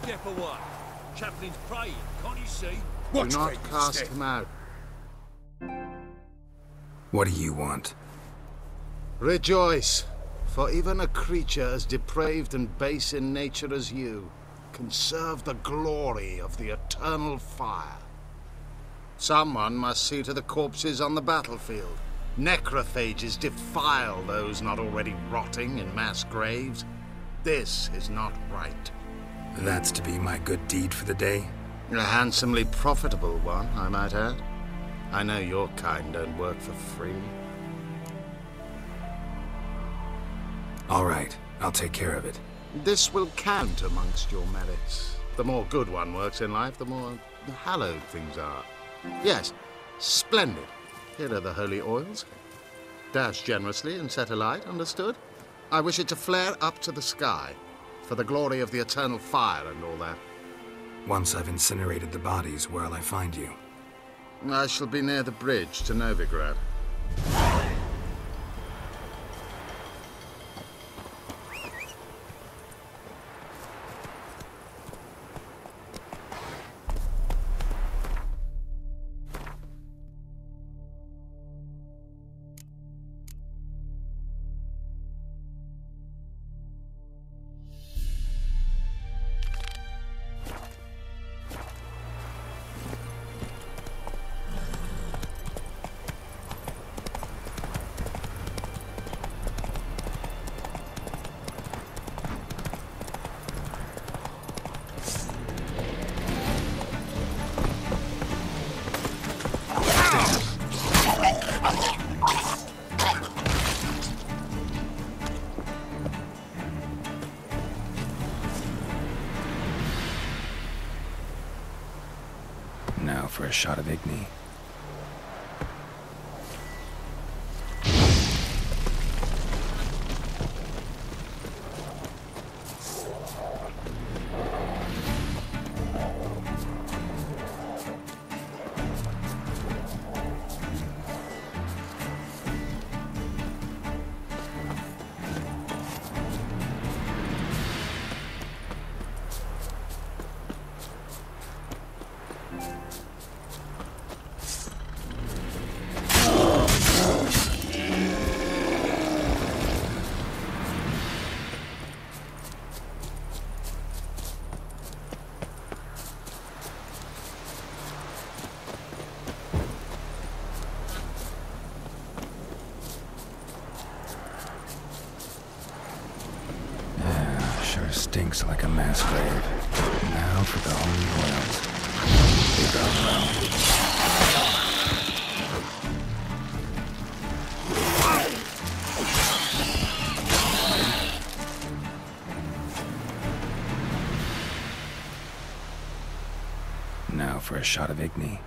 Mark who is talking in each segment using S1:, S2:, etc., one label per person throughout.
S1: step away. Chaplain's praying, can't you see?
S2: Do not cast him out.
S3: What do you want?
S2: Rejoice, for even a creature as depraved and base in nature as you can serve the glory of the eternal fire. Someone must see to the corpses on the battlefield. Necrophages defile those not already rotting in mass graves. This is not right.
S3: That's to be my good deed for the day?
S2: A handsomely profitable one, I might add. I know your kind don't work for free.
S3: All right, I'll take care of it.
S2: This will count amongst your merits. The more good one works in life, the more hallowed things are. Yes, splendid. Here are the holy oils. Dash generously and set alight, understood? I wish it to flare up to the sky, for the glory of the eternal fire and all that.
S3: Once I've incinerated the bodies, where'll I find you?
S2: I shall be near the bridge to Novigrad.
S3: Now for a shot of Igni. Stinks like a mass grave. Now for the holy oils. Big Now for a shot of Igni.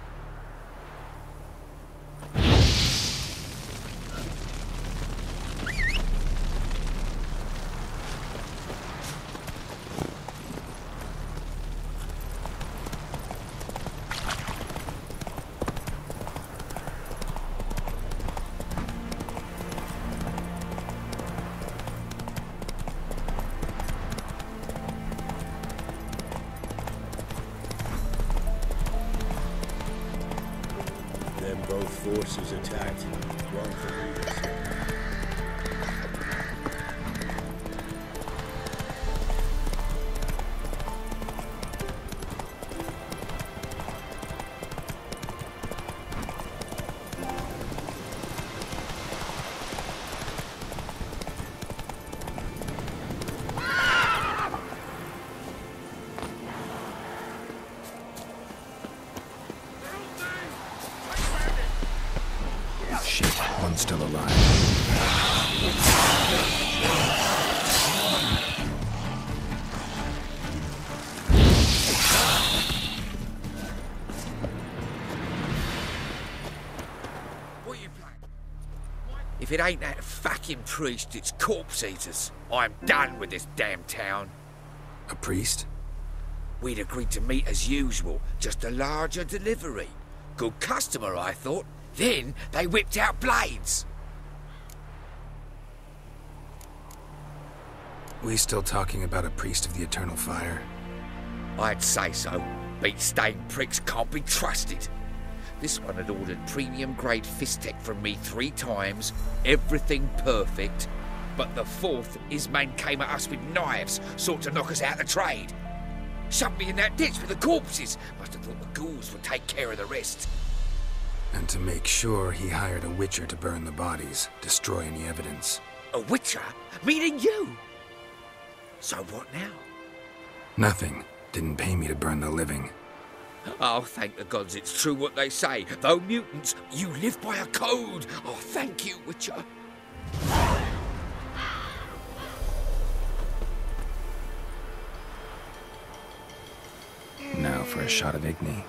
S1: Both forces attacked. One for leaders.
S3: One's still alive.
S1: What are you playing? If it ain't that fucking priest, it's corpse eaters. I'm done with this damn town.
S3: A priest?
S1: We'd agreed to meet as usual, just a larger delivery. Good customer, I thought. Then they whipped out blades.
S3: We still talking about a priest of the eternal fire?
S1: I'd say so. Beat-stained pricks can't be trusted. This one had ordered premium-grade fist-tech from me 3 times, everything perfect. But the 4th, his man came at us with knives, sought to knock us out of the trade. Shoved me in that ditch with the corpses. Must have thought the ghouls would take care of the rest.
S3: And to make sure, he hired a witcher to burn the bodies, destroy any evidence.
S1: A witcher? Meaning you? So what now?
S3: Nothing. Didn't pay me to burn the living.
S1: Oh, thank the gods it's true what they say. Though mutants, you live by a code. Oh, thank you, Witcher.
S3: Now for a shot of Igni.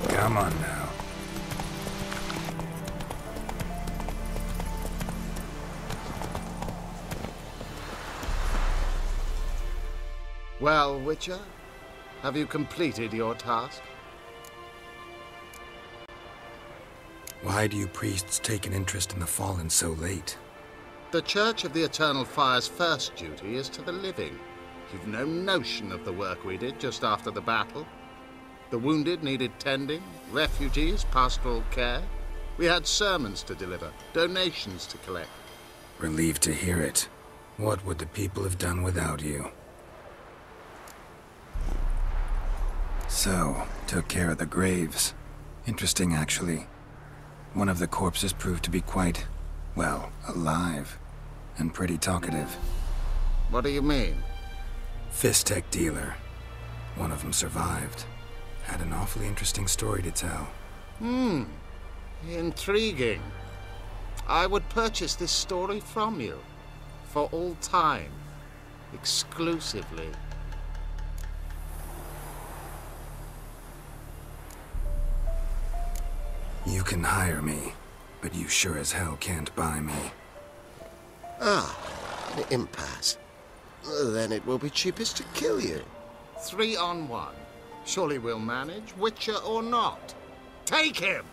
S3: Come on now.
S2: Well, Witcher, have you completed your task?
S3: Why do you priests take an interest in the fallen so late?
S2: The Church of the Eternal Fire's first duty is to the living. You've no notion of the work we did just after the battle. The wounded needed tending, refugees, pastoral care. We had sermons to deliver, donations to collect.
S3: Relieved to hear it. What would the people have done without you? So, took care of the graves. Interesting, actually. One of the corpses proved to be quite, well, alive. And pretty talkative.
S2: What do you mean?
S3: Fist-tech dealer. One of them survived. Had an awfully interesting story to tell.
S2: Intriguing. I would purchase this story from you. For all time. Exclusively.
S3: You can hire me, but you sure as hell can't buy me.
S4: Ah, an impasse. Then it will be cheapest to kill you.
S2: 3 on 1. Surely we'll manage, Witcher or not. Take him!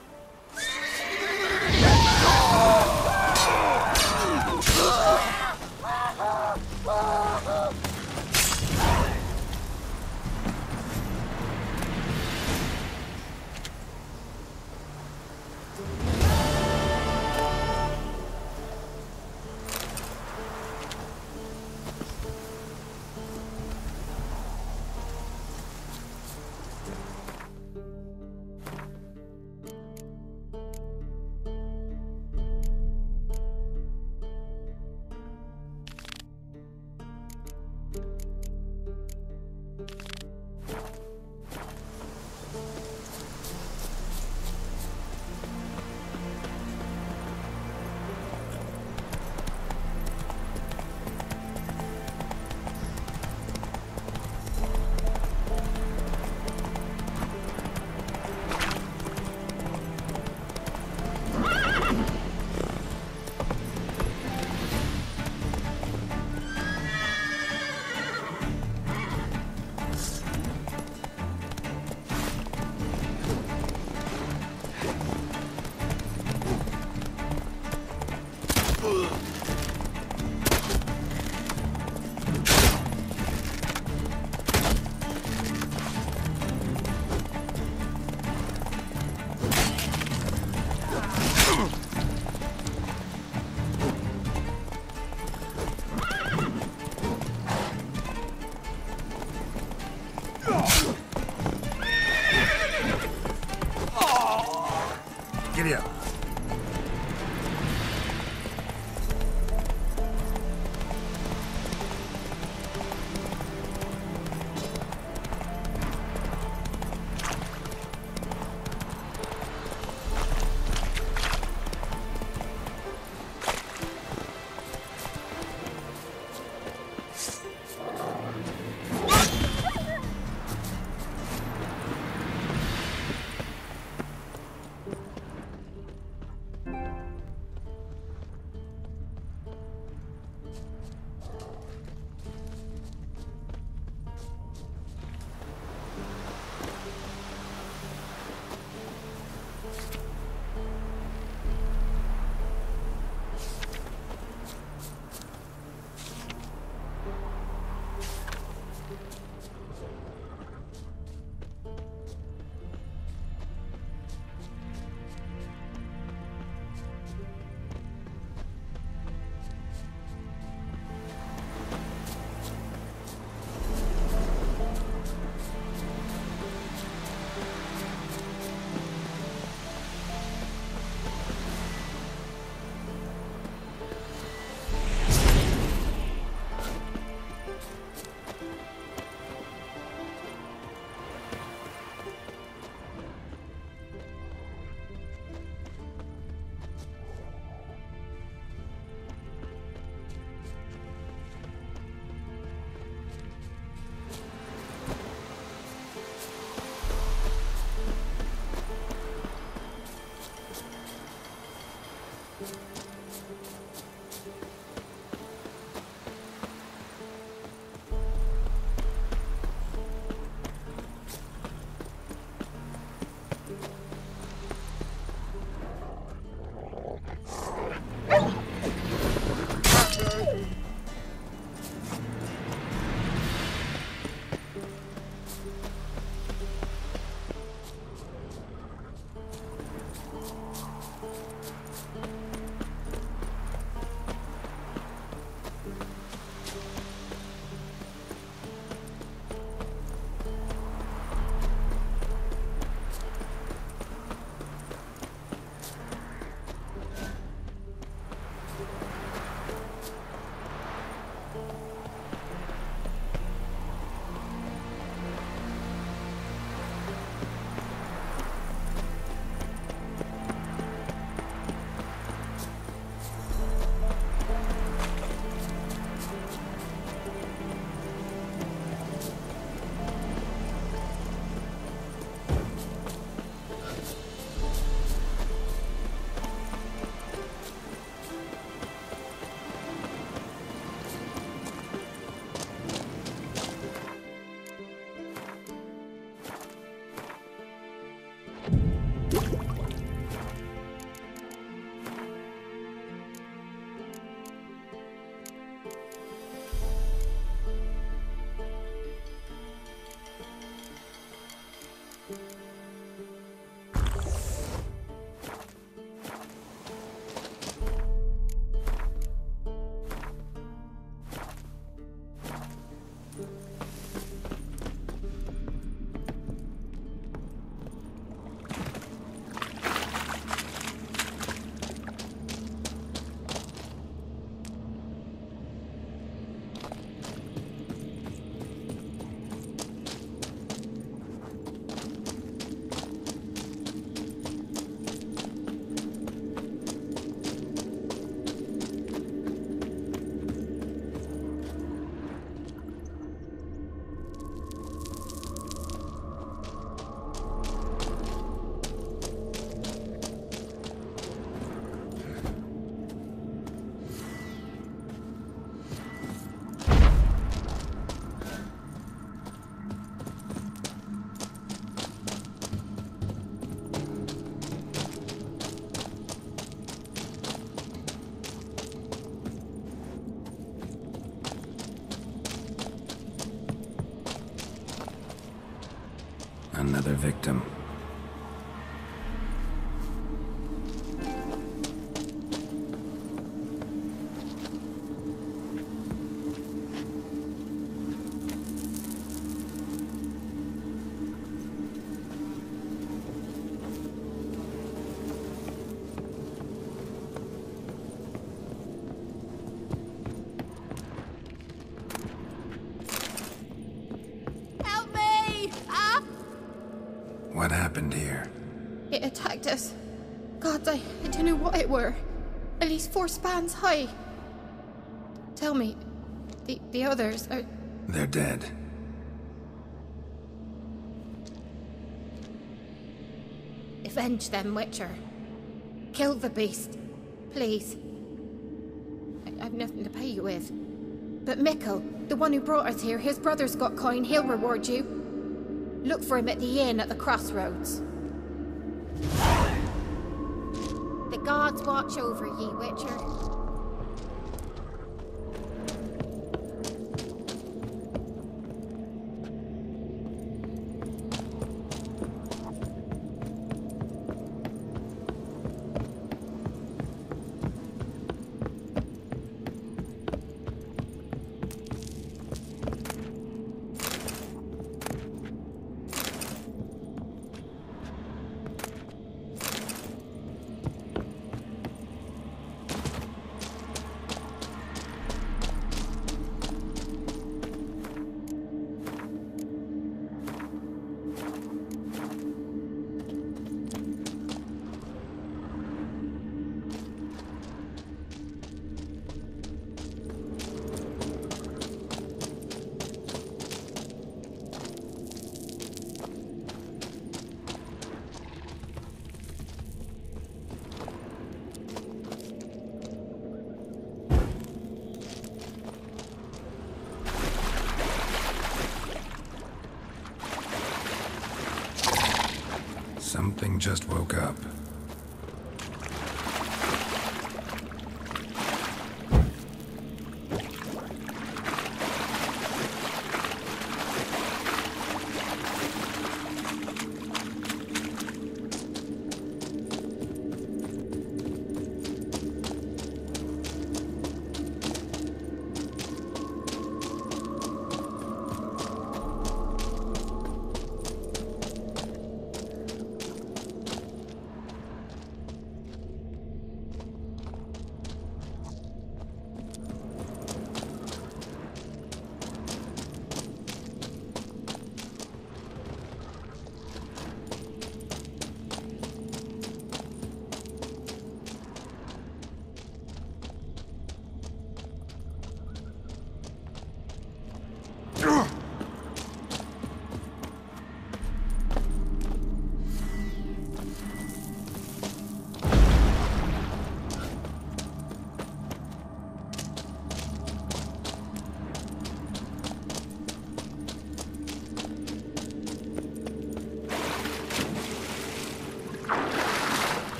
S3: Giddy up. Another victim.
S5: God, I don't know what it were. At least 4 spans high. Tell me, the others are...
S3: They're dead.
S5: Avenge them, Witcher. Kill the beast. Please. I've nothing to pay you with. But Mikkel, the one who brought us here, his brother's got coin, he'll reward you. Look for him at the inn at the crossroads. The gods watch over ye, Witcher.
S3: Something just woke up.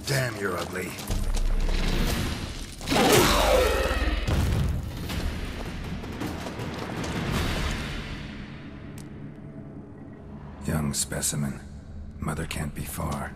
S3: Damn, you're ugly. Young specimen. Mother can't be far.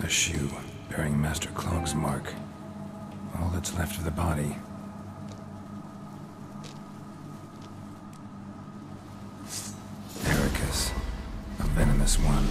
S3: A shoe bearing Master Clog's mark. All that's left of the body. Ericus, a venomous one.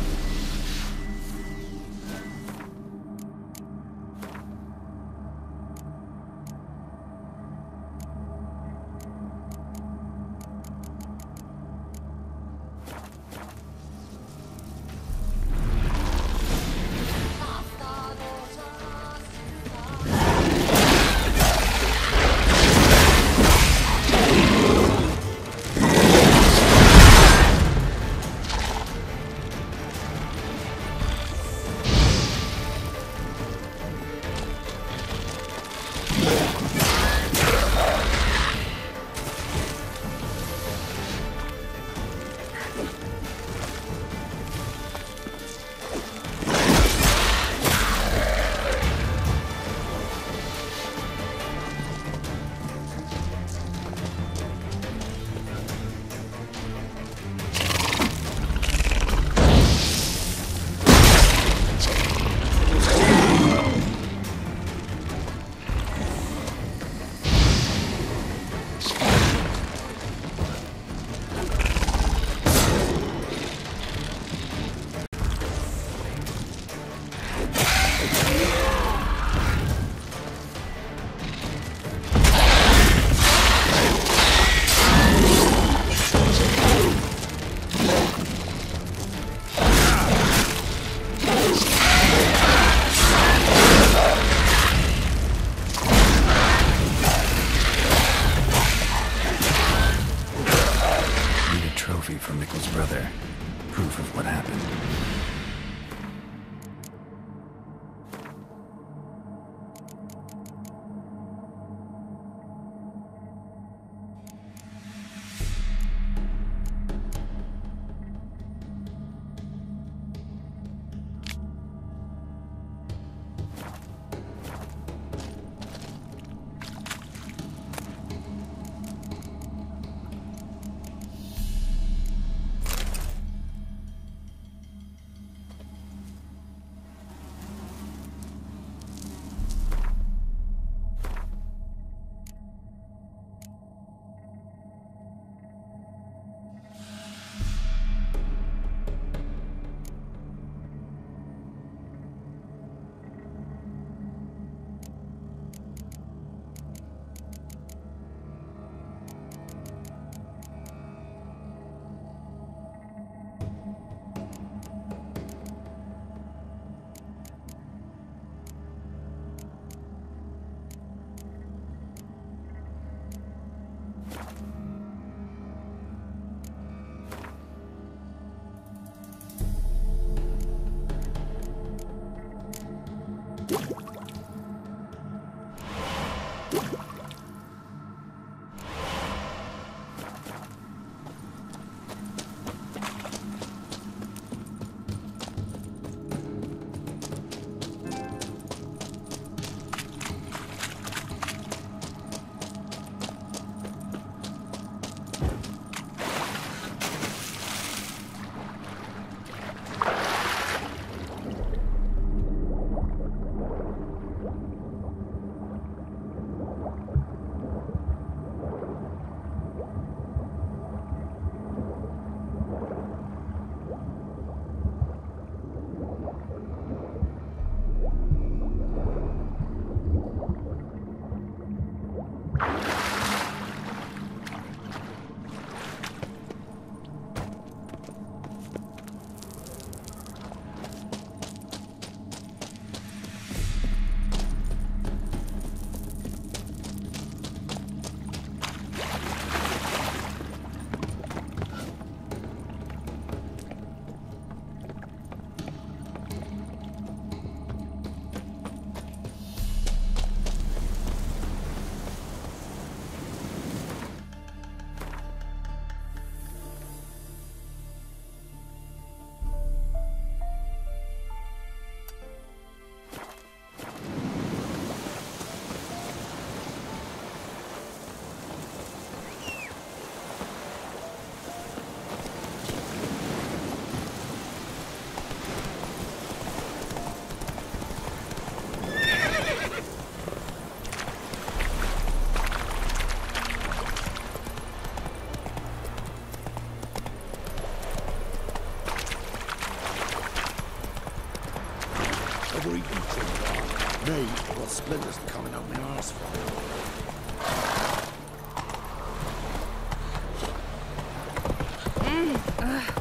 S2: splinters coming out my arse.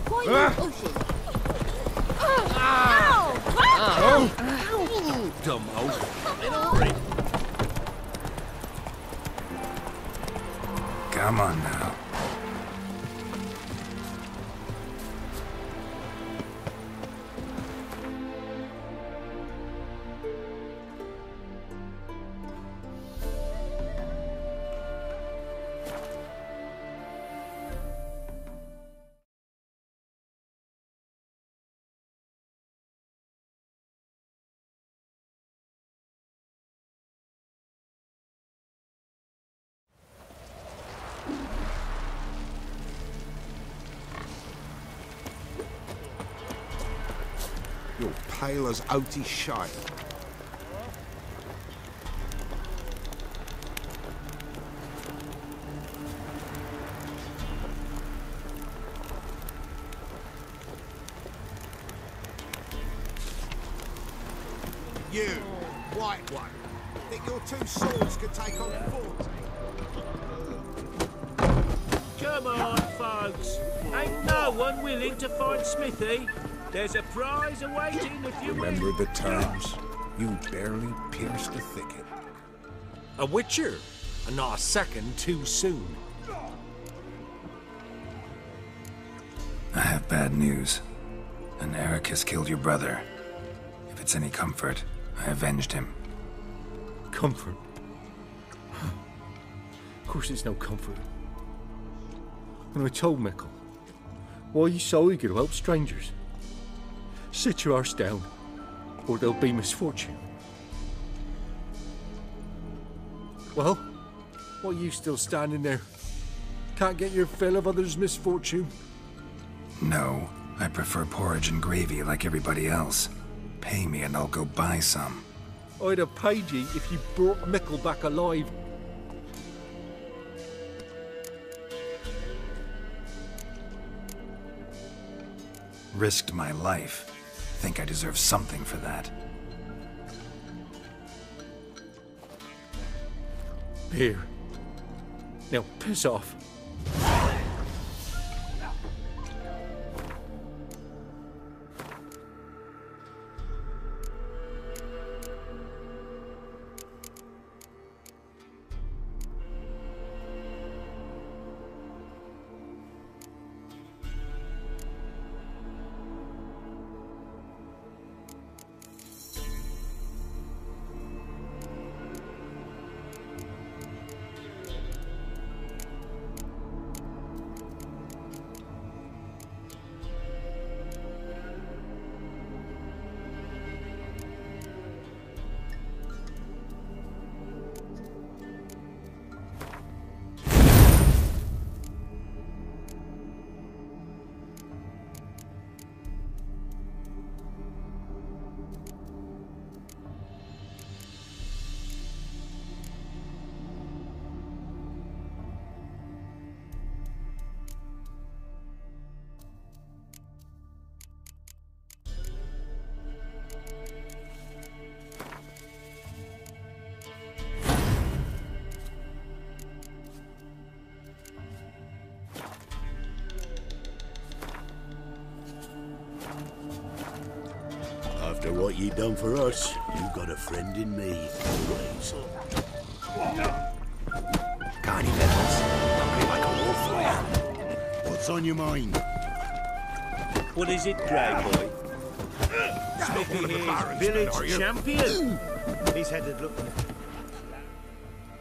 S6: Why are you pushing? Ow!
S1: Dumb hole.
S3: Come on now.
S2: You're pale as outy shite. You, white one, think your two swords could take on four?
S7: Come on, folks. Ain't no one willing to find Smithy. There's a prize awaiting if you
S2: Remember the terms. You barely pierced the thicket.
S7: A witcher, and not a second too soon.
S3: I have bad news. An Eric has killed your brother. If it's any comfort, I avenged him.
S7: Comfort? Of course it's no comfort. And I told Mickle, why are you so eager to help strangers? Sit your arse down, or there'll be misfortune. Well, why are you still standing there? Can't get your fill of others' misfortune?
S3: No, I prefer porridge and gravy like everybody else. Pay me and I'll go buy some.
S7: I'd have paid you if you brought Mickle back alive.
S3: Risked my life. Think I deserve something for that.
S7: Here. Now piss off.
S8: After what you done for us, you got a friend in me, always.
S4: Carney Pebbles, hungry like a wallflower.
S8: What's on your mind?
S7: What is it, Grey Boy? Smithy here's village champion. He's headed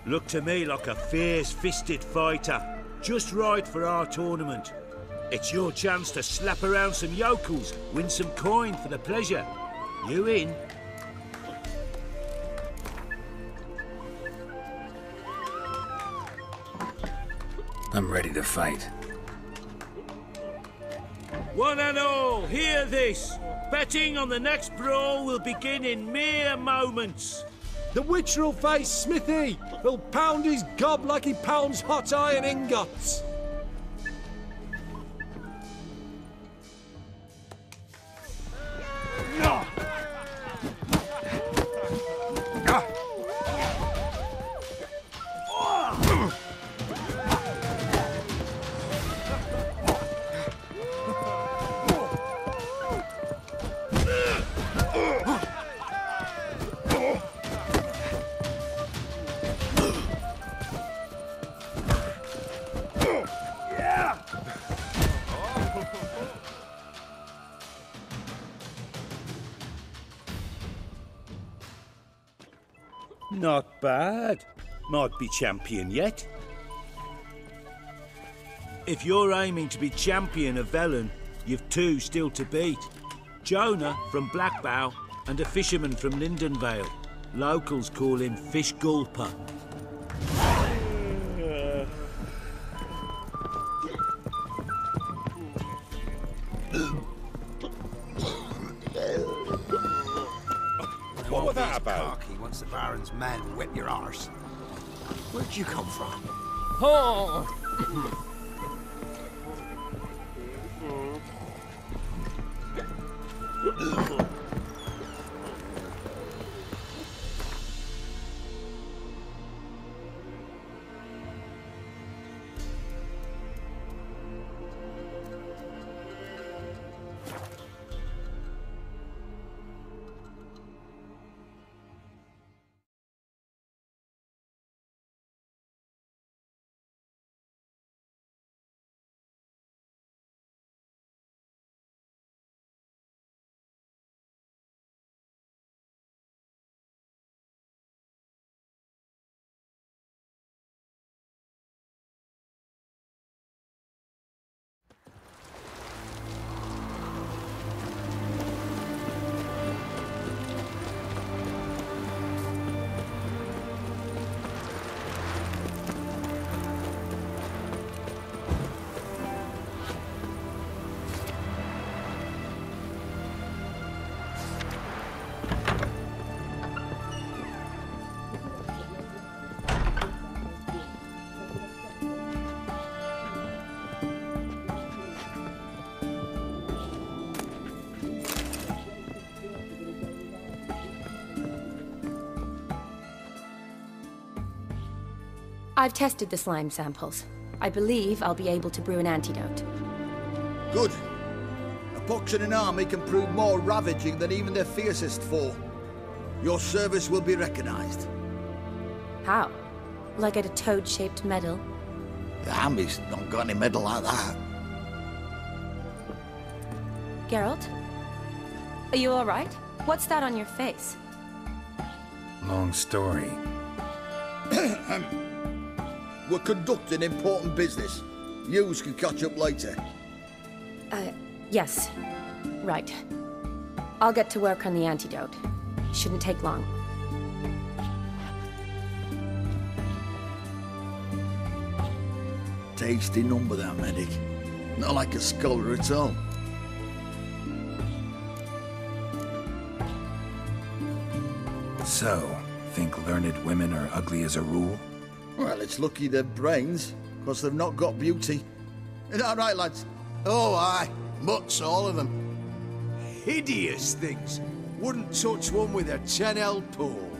S7: look to me like a fierce-fisted fighter, just right for our tournament. It's your chance to slap around some yokels, win some coin for the pleasure. You in?
S3: I'm ready to fight.
S7: One and all, hear this. Betting on the next brawl will begin in mere moments. The Witcher will face Smithy. He'll pound his gob like he pounds hot iron ingots. Not bad. Might be champion yet. If you're aiming to be champion of Velen, you've two still to beat. Jonah from Blackbow and a fisherman from Lindenvale. Locals call him Fish Gulper.
S9: What was that about? Once the Baron's men whip your arse. Where'd you come from?
S10: Oh!
S6: I've tested the slime samples. I believe I'll be able to brew an antidote.
S11: Good. A pox in an army can prove more ravaging than even their fiercest foe. Your service will be recognized.
S6: How? Will I get a toad-shaped medal?
S11: The army's not got any medal like that.
S6: Geralt? Are you alright? What's that on your face?
S3: Long story.
S11: We're conducting important business. Yous can catch up later.
S6: Yes. Right. I'll get to work on the antidote. Shouldn't take long.
S11: Tasty number, that medic. Not like a scholar at all.
S3: So, think learned women are ugly as a rule?
S11: Well, it's lucky they've brains, because they've not got beauty. Is that right, lads?
S2: Oh, aye. Mutts, all of them.
S7: Hideous things. Wouldn't touch one with a 10L pole.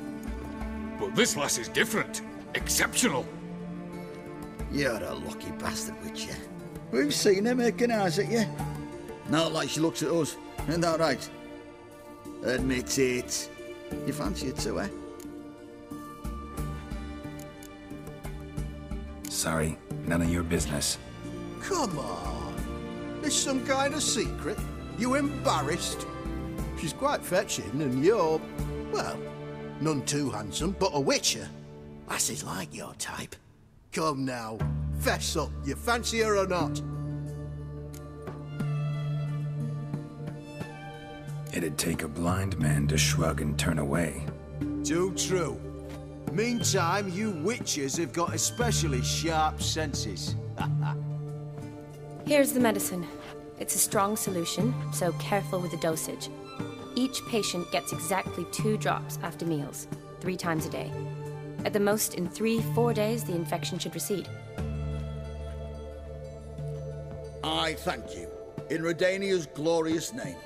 S1: But this lass is different. Exceptional.
S11: You're a lucky bastard, Witcher. We've seen her making eyes at you. Not like she looks at us. Isn't that right? Admit it. You fancy it too, eh?
S3: Sorry, none of your business.
S9: Come on. There's some kind of secret. You embarrassed? She's quite fetching, and you're, well, none too handsome, but a witcher. Lasses like your type. Come now, fess up. You fancy her or not?
S3: It'd take a blind man to shrug and turn away.
S7: Too true. Meantime, you witches have got especially sharp senses.
S6: Here's the medicine. It's a strong solution, so careful with the dosage. Each patient gets exactly 2 drops after meals, 3 times a day. At the most, in 3-4 days, the infection should recede.
S11: I thank you. In Redania's glorious name.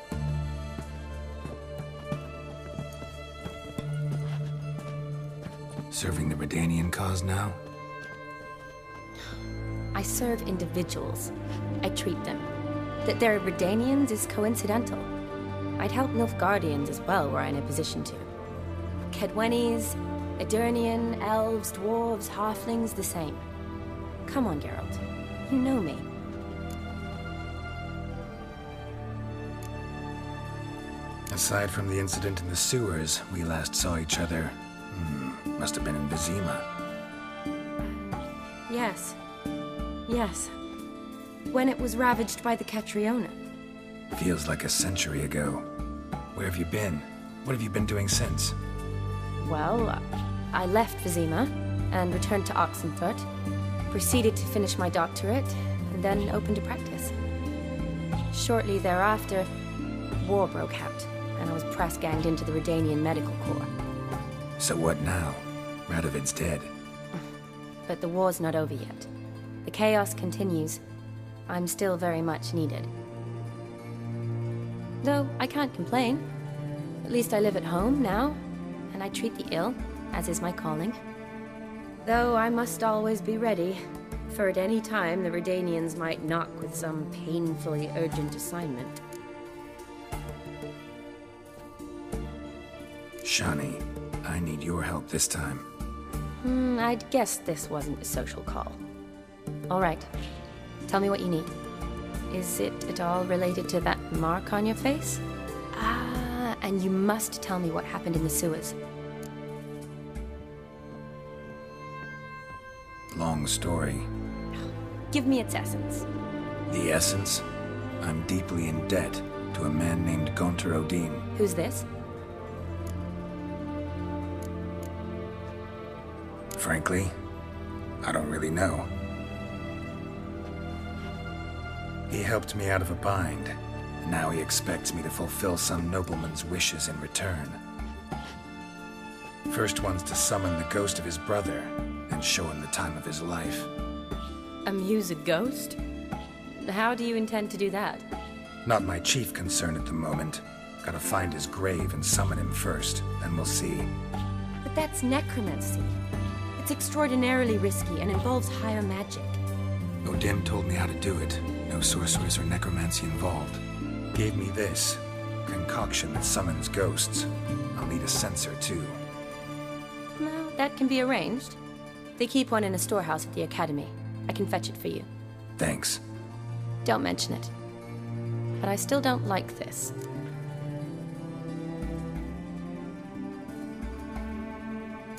S3: Serving the Redanian cause now?
S6: I serve individuals. I treat them. That they're Redanians is coincidental. I'd help Nilfgaardians as well were I in a position to. Kedwenis, Edirnian, elves, dwarves, halflings, the same. Come on, Geralt. You know me.
S3: Aside from the incident in the sewers, we last saw each other Must have been in Vizima.
S6: Yes. Yes. When it was ravaged by the Catriona.
S3: Feels like a century ago. Where have you been? What have you been doing since?
S6: Well, I left Vizima and returned to Oxenfurt, proceeded to finish my doctorate, and then opened a practice. Shortly thereafter, war broke out, and I was press-ganged into the Redanian Medical Corps.
S3: So what now? Radovid's dead.
S6: But the war's not over yet. The chaos continues. I'm still very much needed. Though I can't complain. At least I live at home now, and I treat the ill, as is my calling. Though I must always be ready, for at any time the Redanians might knock with some painfully urgent assignment.
S3: Shani, I need your help this time.
S6: I'd guess this wasn't a social call. All right. Tell me what you need. Is it at all related to that mark on your face? Ah, and you must tell me what happened in the sewers.
S3: Long story.
S6: Give me its essence.
S3: The essence? I'm deeply in debt to a man named Gonter Odin.
S6: Who's this?
S3: Frankly, I don't really know. He helped me out of a bind, and now he expects me to fulfill some nobleman's wishes in return. First one's to summon the ghost of his brother, and show him the time of his life.
S6: Amuse a ghost? How do you intend to do that?
S3: Not my chief concern at the moment. Gotta find his grave and summon him first, then we'll see.
S6: But that's necromancy. It's extraordinarily risky and involves higher magic.
S3: Odin told me how to do it. No sorcerers or necromancy involved. Gave me this concoction that summons ghosts. I'll need a censer too.
S6: Well, that can be arranged. They keep one in a storehouse at the academy. I can fetch it for you.
S3: Thanks.
S6: Don't mention it. But I still don't like this.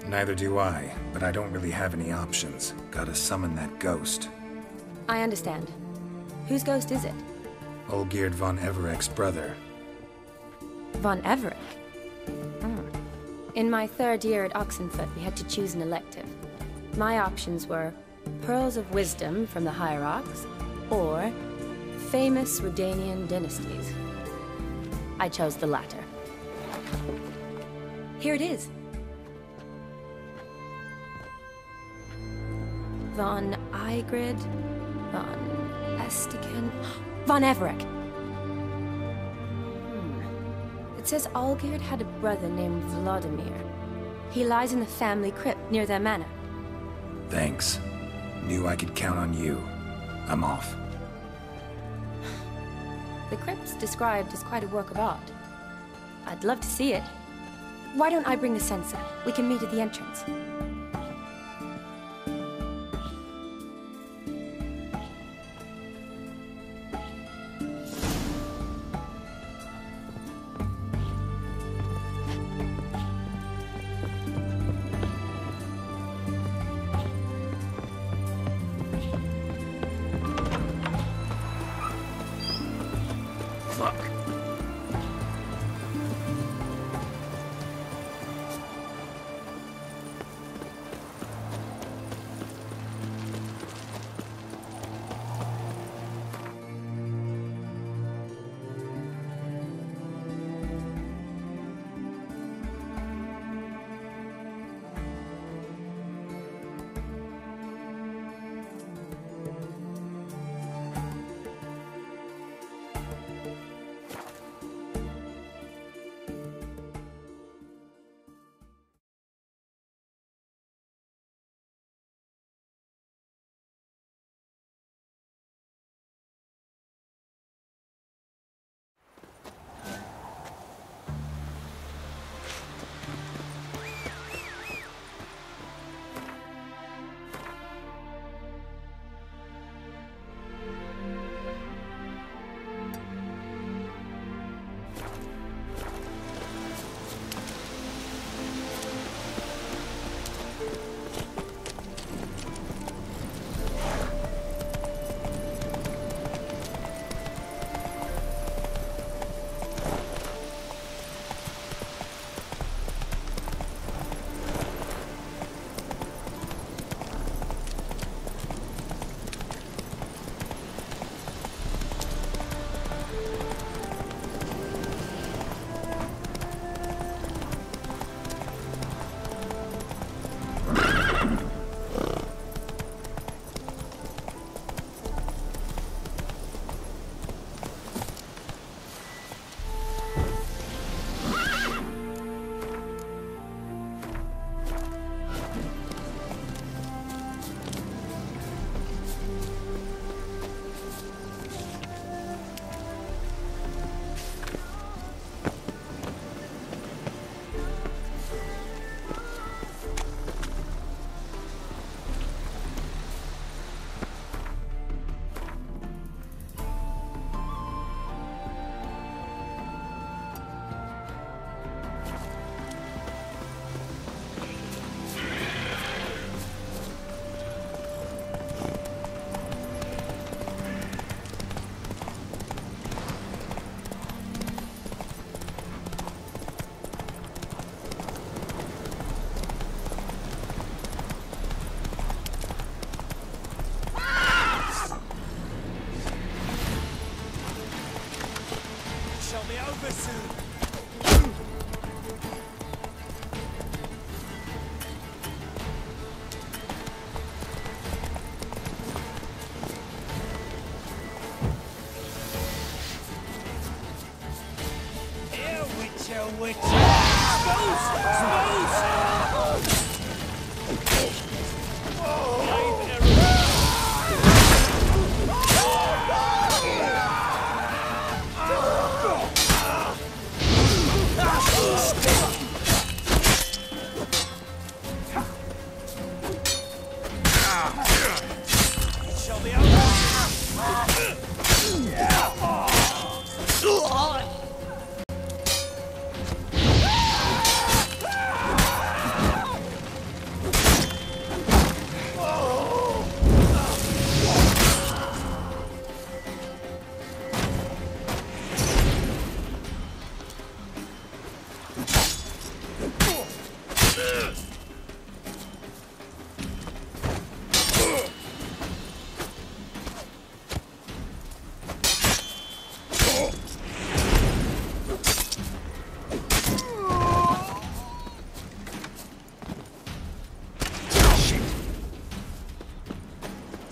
S3: Neither do I, but I don't really have any options. Gotta summon that ghost.
S6: I understand. Whose ghost is it?
S3: Olgierd von Everek's brother.
S6: Von Everek? In my third year at Oxenfurt, we had to choose an elective. My options were Pearls of Wisdom from the Hierarchs, or Famous Redanian Dynasties. I chose the latter. Here it is. Von Igrid, Von Estiken, Von Everek. It says Olgierd had a brother named Vladimir. He lies in the family crypt near their manor.
S3: Thanks. Knew I could count on you. I'm off.
S6: The crypt's described as quite a work of art. I'd love to see it. Why don't I bring the censer? We can meet at the entrance.
S7: Witcher! Spools! Spools!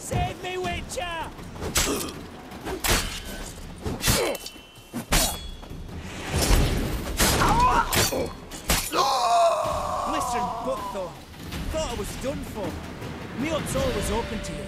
S7: Save me, Witcher! Listen, Buckthorn. Thought I was done for. Me hut's always open to you.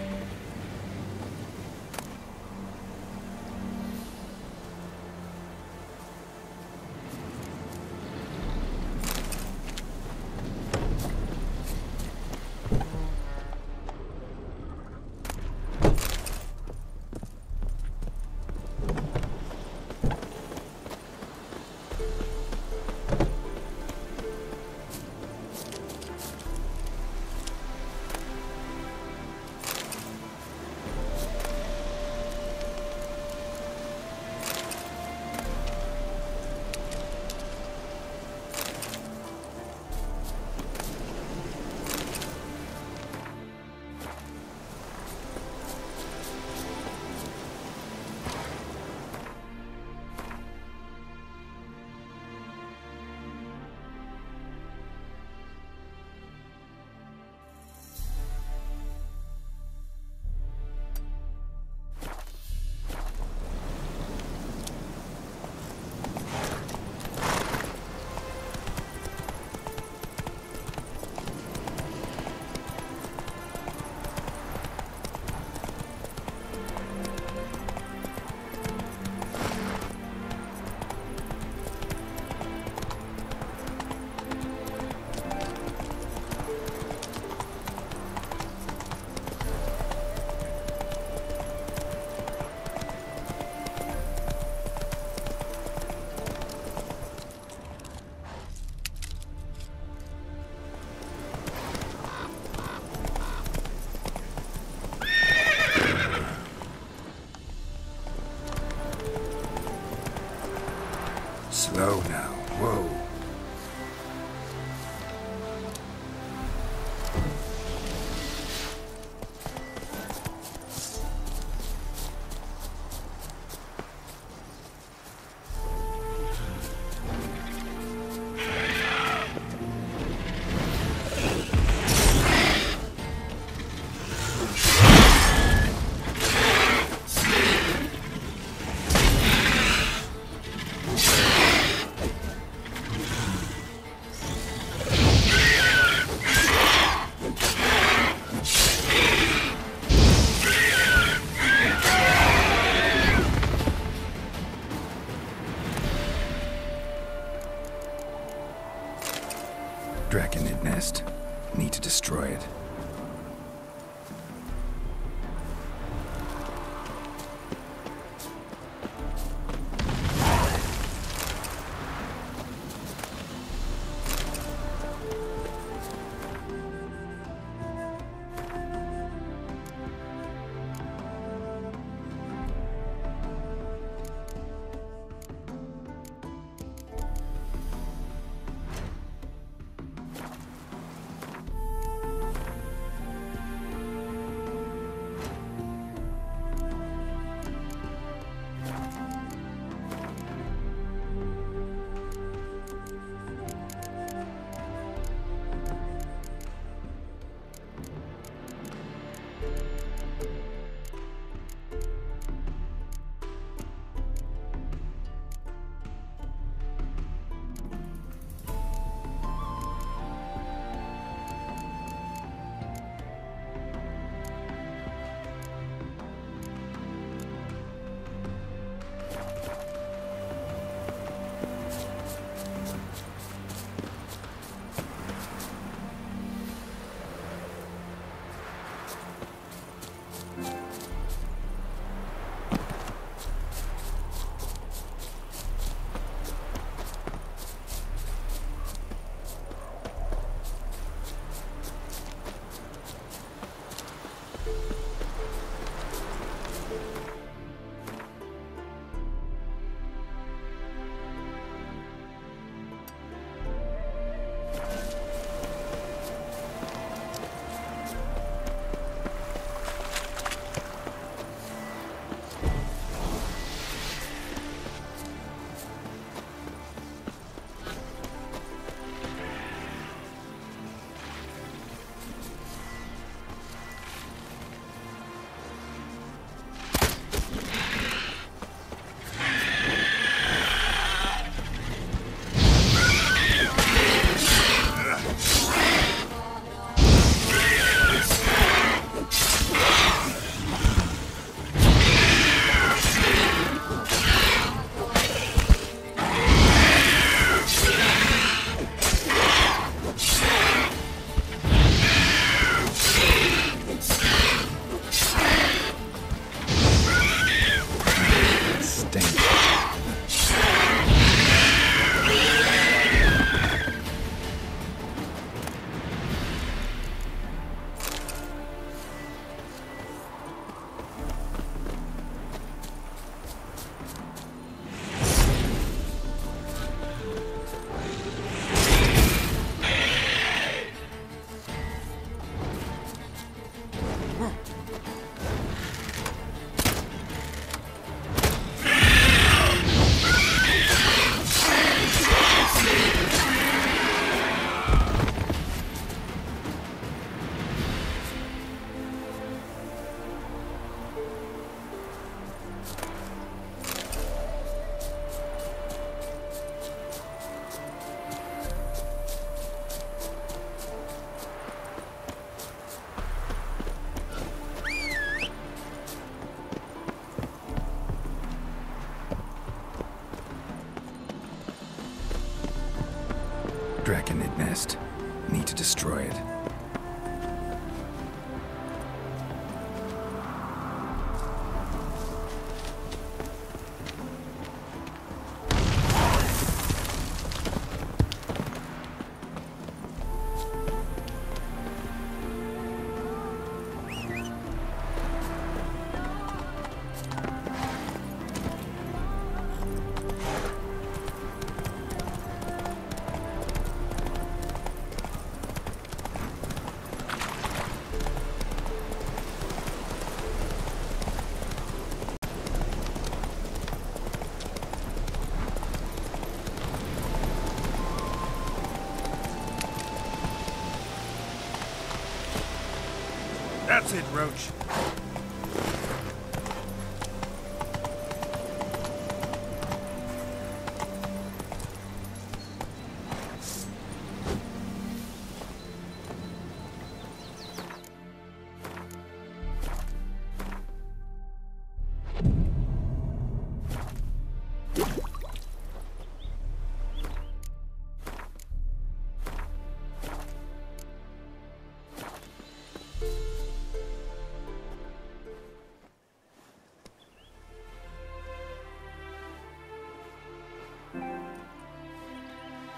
S10: That's it, Roach.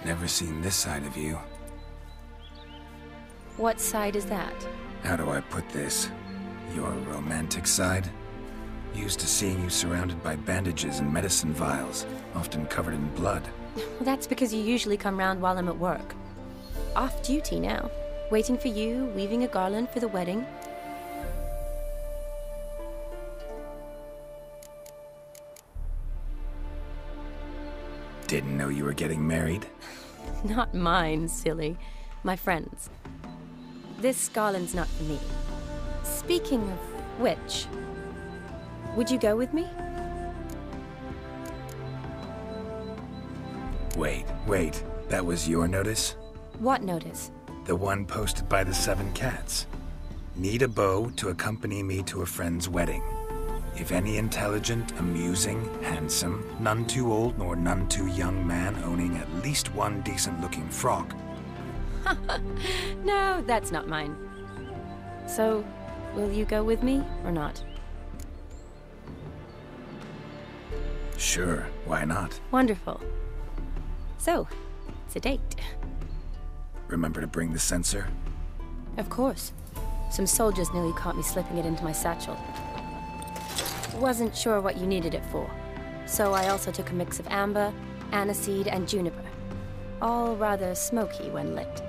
S3: Never seen this side of you.
S6: What side is that?
S3: How do I put this? Your romantic side? Used to seeing you surrounded by bandages and medicine vials, often covered in blood.
S6: Well, that's because you usually come round while I'm at work. Off duty now. Waiting for you, weaving a garland for the wedding.
S3: Didn't know you were getting married?
S6: Not mine, silly. My friend's. This garland's not for me. Speaking of which, would you go with me?
S3: Wait. That was your notice?
S6: What notice?
S3: The one posted by the 7 cats. Need a beau to accompany me to a friend's wedding. If any intelligent, amusing, handsome, none too old nor none too young man owning at least one decent-looking frock.
S6: No, that's not mine. So, will you go with me or not?
S3: Sure, why not?
S6: Wonderful. So, it's a date.
S3: Remember to bring the censer?
S6: Of course. Some soldiers nearly caught me slipping it into my satchel. Wasn't sure what you needed it for, so I also took a mix of amber, aniseed, and juniper. All rather smoky when lit.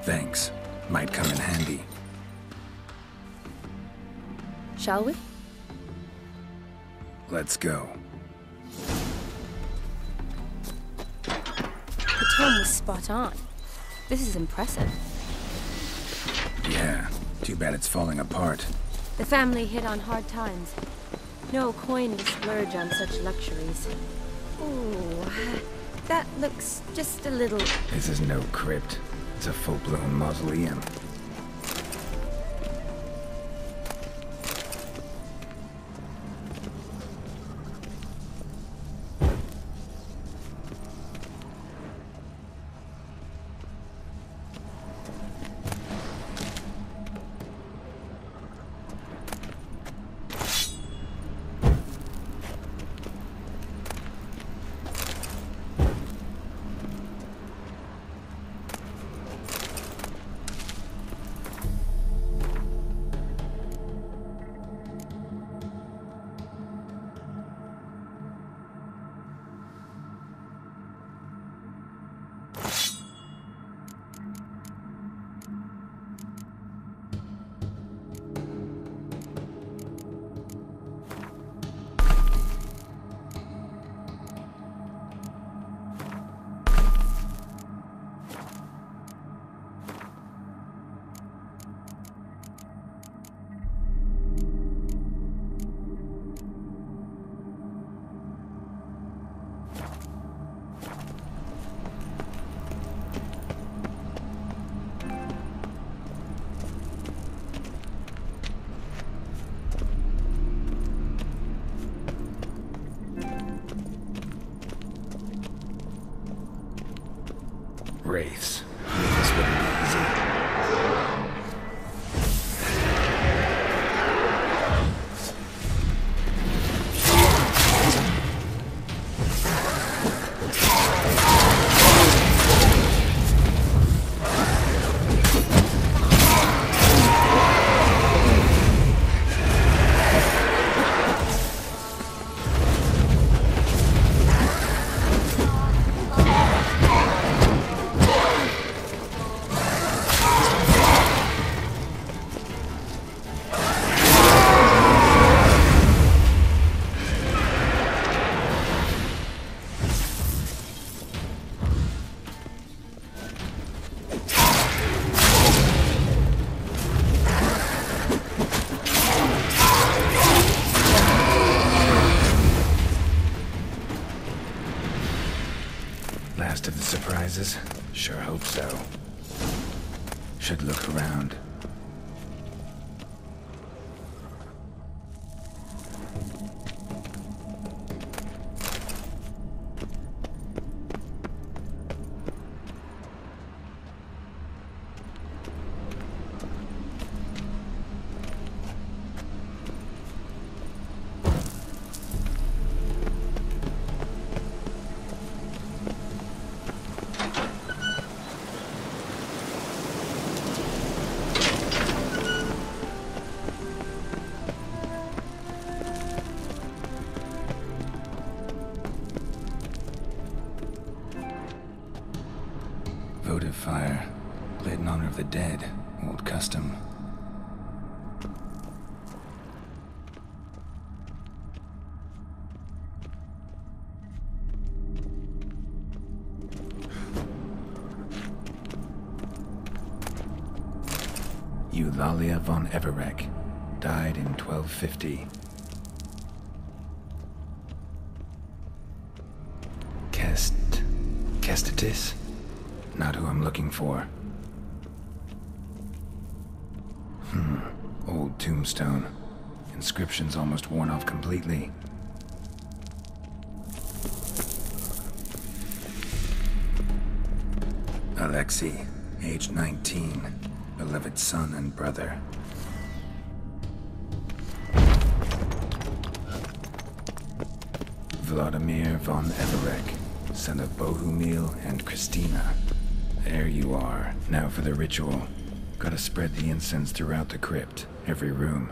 S3: Thanks. Might come in handy.
S6: Shall we?
S3: Let's go.
S6: The tone was spot on. This is impressive.
S3: Yeah, too bad it's falling apart.
S6: The family hit on hard times. No coin to splurge on such luxuries. Ooh, that looks just a little...
S3: This is no crypt. It's a full-blown mausoleum. Wraiths. This wouldn't be easy. last of the surprises? Sure hope so. Should look around. Votive fire, lit in honor of the dead. Old custom. Eulalia von Everek, died in 1250. Kestitis? Not who I'm looking for. Old tombstone. Inscription's almost worn off completely. Alexei, age 19. Beloved son and brother. Vladimir von Everek, son of Bohumil and Christina. There you are. Now for the ritual. Gotta spread the incense throughout the crypt, every room.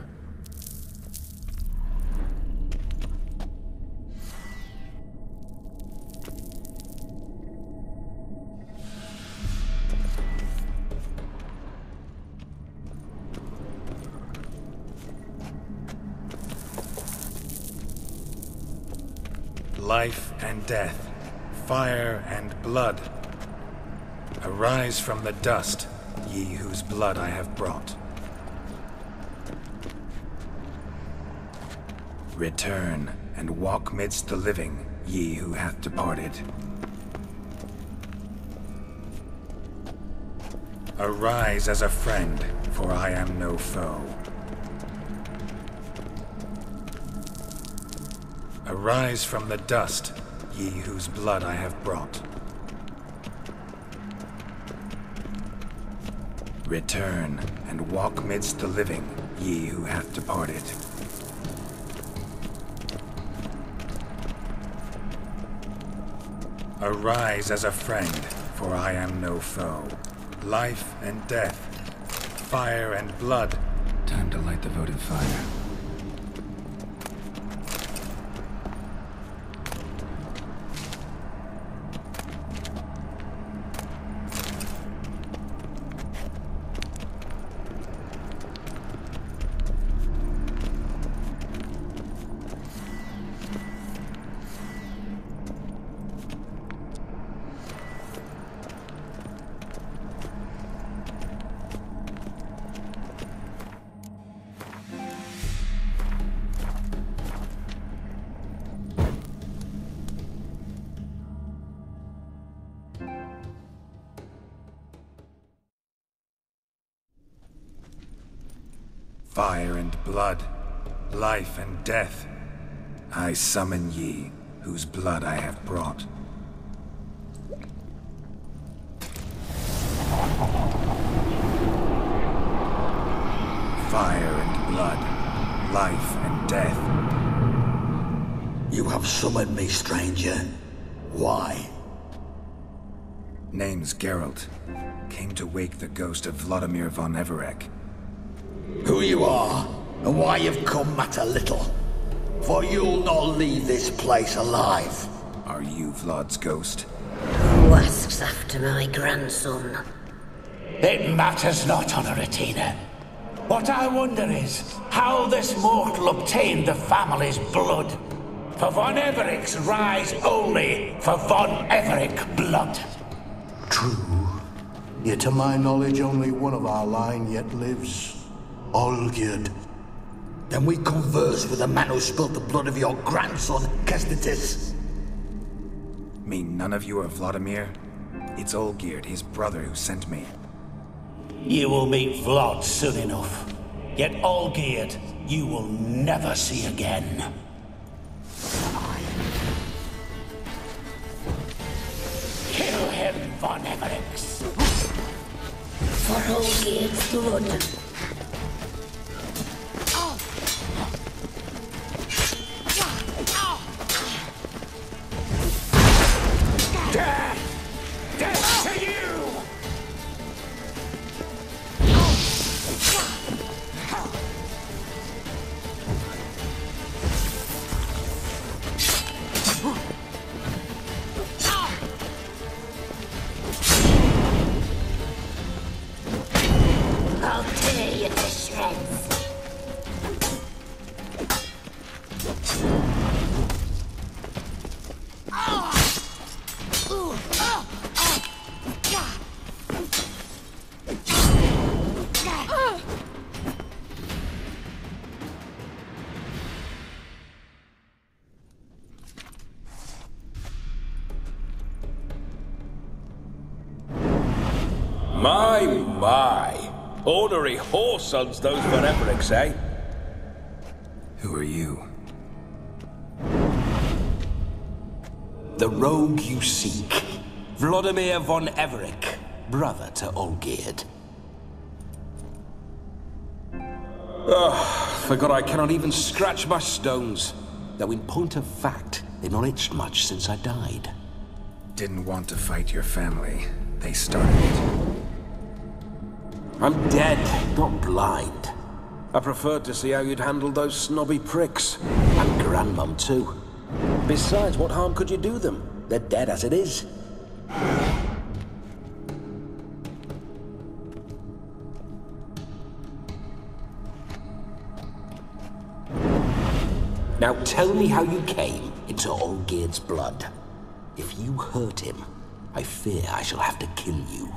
S3: Life and death, fire and blood. Arise from the dust, ye whose blood I have brought. Return and walk midst the living, ye who hath departed. Arise as a friend, for I am no foe. Arise from the dust, ye whose blood I have brought. Return and walk midst the living, ye who hath departed. Arise as a friend, for I am no foe. Life and death, fire and blood. Time to light the votive fire. Fire and blood, life and death, I summon ye, whose blood I have brought. Fire and blood, life and death.
S8: You have summoned me, stranger. Why?
S3: Name's Geralt. Came to wake the ghost of Vladimir von Everek.
S8: Who you are, and why you've come matter little. For you'll not leave this place alive.
S3: Are you Vlad's ghost?
S10: Who asks after my grandson?
S12: It matters not, Honoratina. What I wonder is how this mortal obtained the family's blood. For von Everek's rise only for von Everek blood.
S9: True. Yet to my knowledge, only one of our line yet lives. Olgierd.
S8: Then we converse with the man who spilled the blood of your grandson, Kestitis.
S3: Mean none of you are Vladimir? It's Olgierd, his brother, who sent me.
S12: You will meet Vlad soon enough. Yet Olgierd, you will never see again. Kill him, Von Everix.
S10: For Olgierd's blood.
S12: Death! Death to you!
S10: I'll tear you to shreds.
S13: My. Ornery whoresons, those Von Everix, eh?
S3: Who are you?
S12: The rogue you seek. Vladimir Von Everix, brother to Olgierd. Forgot I cannot even scratch my stones. Though in point of fact, they've not itched much since I died.
S3: Didn't want to fight your family. They started it.
S13: I'm dead, not blind. I preferred to see how you'd handle those snobby pricks.
S12: And Grandmum, too.
S13: Besides, what harm could you do them? They're dead as it is.
S12: Now tell me how you came into Olgierd's blood. If you hurt him, I fear I shall have to kill you.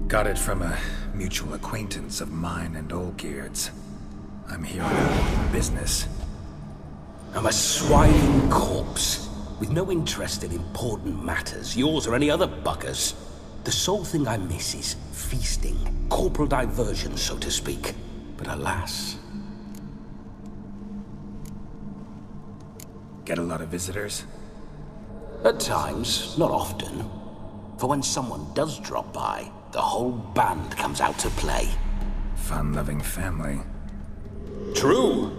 S3: Got it from a mutual acquaintance of mine and Olgierd's. I'm here on business.
S12: I'm a swine corpse, with no interest in important matters, yours or any other buggers. The sole thing I miss is feasting, corporal diversion, so to speak. But alas...
S3: Get a lot of visitors?
S12: At times, not often. For when someone does drop by, the whole band comes out to play.
S3: Fun-loving family.
S12: True.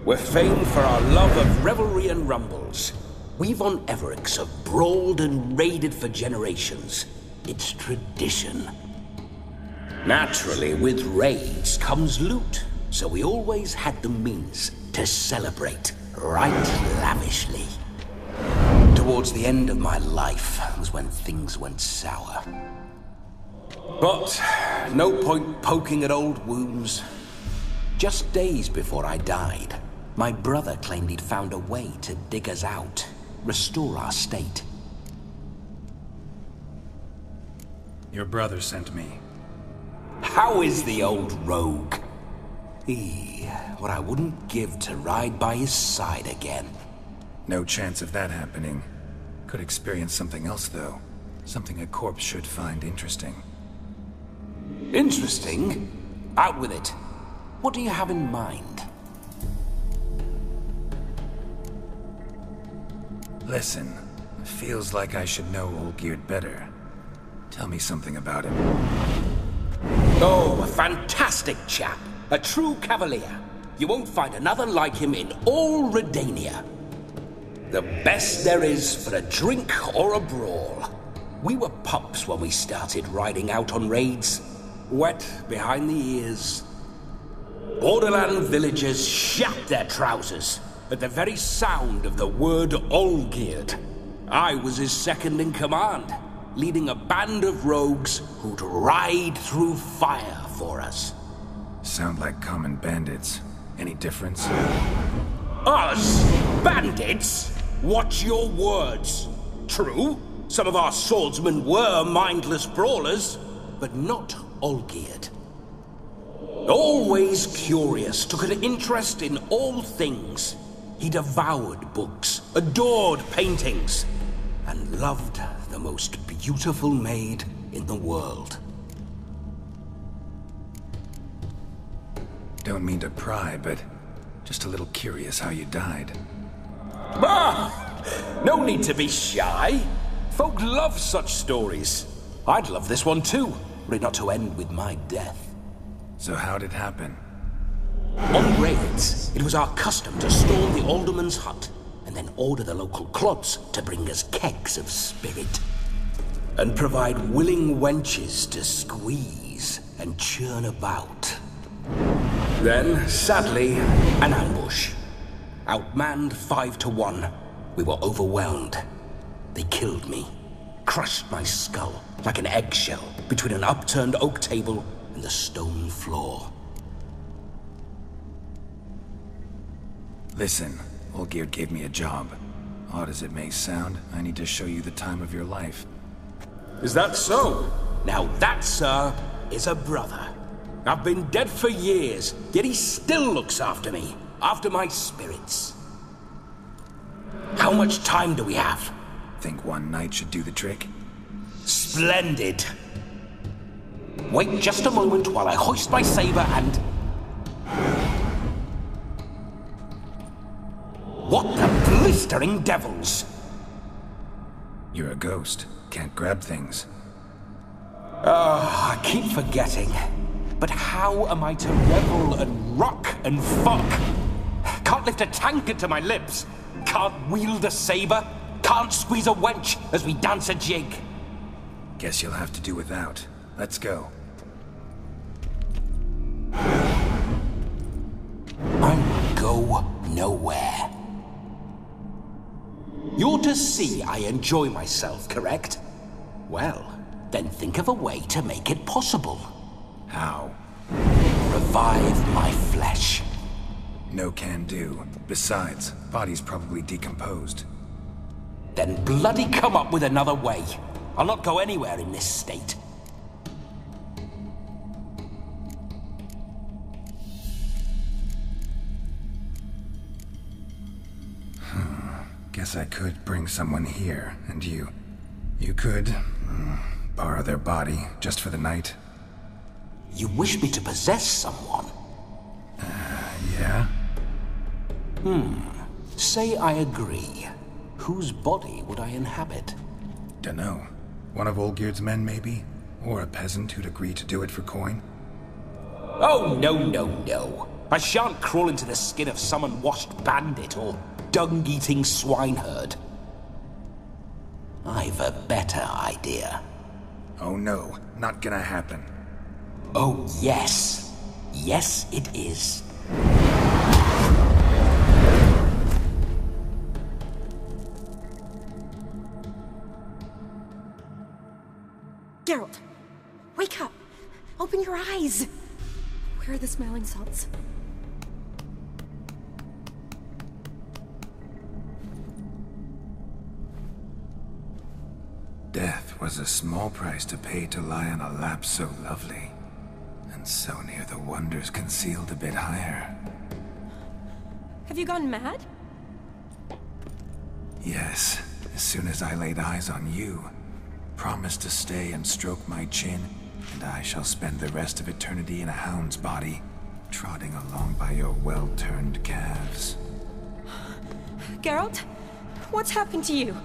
S12: We're famed for our love of revelry and rumbles. We Von Everix have brawled and raided for generations. It's tradition. Naturally, with raids comes loot, so we always had the means to celebrate right lavishly. Towards the end of my life was when things went sour. But no point poking at old wounds. Just days before I died, my brother claimed he'd found a way to dig us out, restore our state.
S3: Your brother sent me.
S12: How is the old rogue? What I wouldn't give to ride by his side again.
S3: No chance of that happening. Could experience something else, though. Something a corpse should find interesting.
S12: Interesting? Out with it. What do you have in mind?
S3: Listen, feels like I should know Olgierd better. Tell me something about him.
S12: Oh, a fantastic chap. A true cavalier. You won't find another like him in all Redania. The best there is for a drink or a brawl. We were pups when we started riding out on raids. Wet behind the ears. Borderland villagers shat their trousers at the very sound of the word Olgierd. I was his second in command, leading a band of rogues who'd ride through fire for us.
S3: Sound like common bandits. Any difference?
S12: Us? Bandits? Watch your words. True, some of our swordsmen were mindless brawlers, but not Olgierd. Always curious, took an interest in all things. He devoured books, adored paintings. and loved the most beautiful maid in the world.
S3: Don't mean to pry, but just a little curious how you died.
S13: No need to be shy. Folk love such stories. I'd love this one too, were it not to end with my death.
S3: So how'd it happen?
S12: On raids, it was our custom to storm the alderman's hut and then order the local clods to bring us kegs of spirit. And provide willing wenches to squeeze and churn about. Then, sadly, an ambush. Outmanned 5 to 1, we were overwhelmed. They killed me, crushed my skull like an eggshell between an upturned oak table and the stone floor.
S3: Listen, Olgierd gave me a job. Odd as it may sound, I need to show you the time of your life.
S13: Is that so?
S12: Now that, sir, is a brother. I've been dead for years, yet he still looks after me, after my spirits. How much time do we have?
S3: Think one night should do the trick?
S12: Splendid. Wait just a moment while I hoist my saber and... What the blistering devils?
S3: You're a ghost. Can't grab things.
S12: I keep forgetting. But how am I to revel and rock and fuck? Can't lift a tankard to my lips. Can't wield a saber. Can't squeeze a wench as we dance a jig.
S3: Guess you'll have to do without. Let's go.
S12: I'll go nowhere. You're to see I enjoy myself, correct? Well, then think of a way to make it possible.
S3: How?
S12: Revive my flesh.
S3: No can do. Besides, body's probably decomposed.
S12: Then bloody come up with another way. I'll not go anywhere in this state.
S3: Guess I could bring someone here, and you could borrow their body just for the night.
S12: You wish me to possess someone?
S3: Yeah?
S12: Say I agree. Whose body would I inhabit?
S3: Dunno. One of Olgierd's men, maybe? Or a peasant who'd agree to do it for coin?
S12: Oh, no. I shan't crawl into the skin of some unwashed bandit or dung-eating swineherd. I've a better idea.
S3: Oh no, not gonna happen.
S12: Oh, yes. Yes, it is.
S6: Geralt, wake up! Open your eyes! Where are the smelling salts?
S3: Death was a small price to pay to lie on a lap so lovely, and so near the wonders concealed a bit higher.
S6: Have you gone mad?
S3: Yes, as soon as I laid eyes on you, promised to stay and stroke my chin, and I shall spend the rest of eternity in a hound's body, trotting along by your well-turned calves.
S6: Geralt? What's happened to you?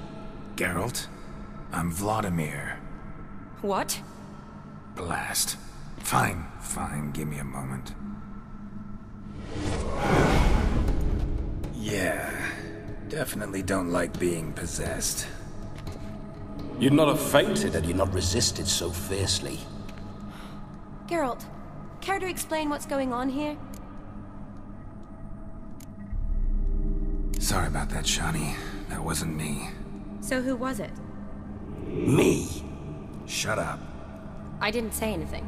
S3: Geralt? I'm Vladimir.
S6: What?
S3: Blast. Fine, give me a moment. Yeah, definitely don't like being possessed.
S12: You'd not have fainted had you not resisted so fiercely.
S6: Geralt, care to explain what's going on here?
S3: Sorry about that, Shani. That wasn't me.
S6: So who was it?
S12: Me.
S3: Shut up.
S6: I didn't say anything.